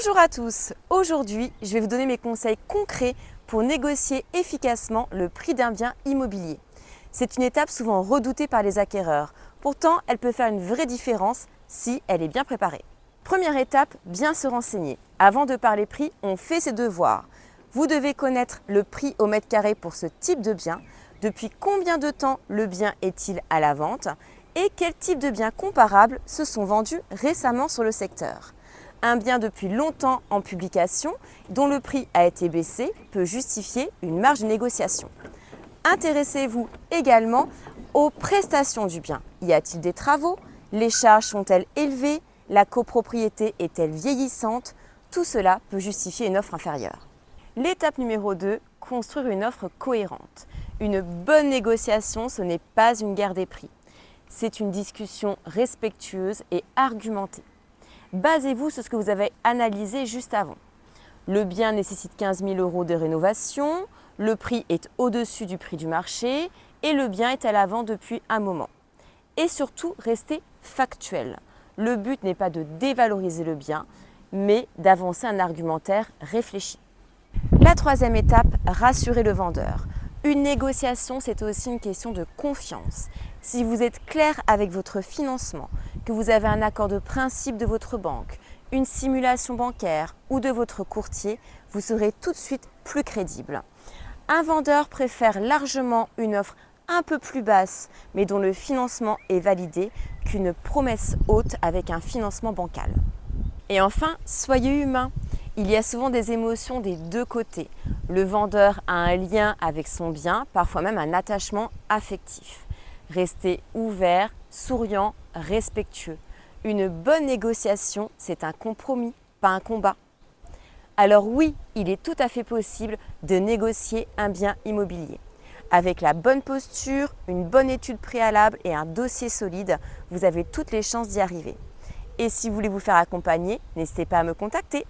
Bonjour à tous, aujourd'hui je vais vous donner mes conseils concrets pour négocier efficacement le prix d'un bien immobilier. C'est une étape souvent redoutée par les acquéreurs, pourtant elle peut faire une vraie différence si elle est bien préparée. Première étape, bien se renseigner. Avant de parler prix, on fait ses devoirs. Vous devez connaître le prix au mètre carré pour ce type de bien, depuis combien de temps le bien est-il à la vente et quel type de biens comparables se sont vendus récemment sur le secteur. Un bien depuis longtemps en publication, dont le prix a été baissé, peut justifier une marge de négociation. Intéressez-vous également aux prestations du bien. Y a-t-il des travaux? Les charges sont-elles élevées? La copropriété est-elle vieillissante? Tout cela peut justifier une offre inférieure. L'étape numéro 2, construire une offre cohérente. Une bonne négociation, ce n'est pas une guerre des prix. C'est une discussion respectueuse et argumentée. Basez-vous sur ce que vous avez analysé juste avant. Le bien nécessite 15 000 € de rénovation, le prix est au-dessus du prix du marché et le bien est à la vente depuis un moment. Et surtout, restez factuel. Le but n'est pas de dévaloriser le bien, mais d'avancer un argumentaire réfléchi. La troisième étape, rassurer le vendeur. Une négociation, c'est aussi une question de confiance. Si vous êtes clair avec votre financement, que vous avez un accord de principe de votre banque, une simulation bancaire ou de votre courtier, vous serez tout de suite plus crédible. Un vendeur préfère largement une offre un peu plus basse, mais dont le financement est validé, qu'une promesse haute avec un financement bancal. Et enfin, soyez humain. Il y a souvent des émotions des deux côtés. Le vendeur a un lien avec son bien, parfois même un attachement affectif. Restez ouvert, souriant, respectueux. Une bonne négociation, c'est un compromis, pas un combat. Alors oui, il est tout à fait possible de négocier un bien immobilier. Avec la bonne posture, une bonne étude préalable et un dossier solide, vous avez toutes les chances d'y arriver. Et si vous voulez vous faire accompagner, n'hésitez pas à me contacter.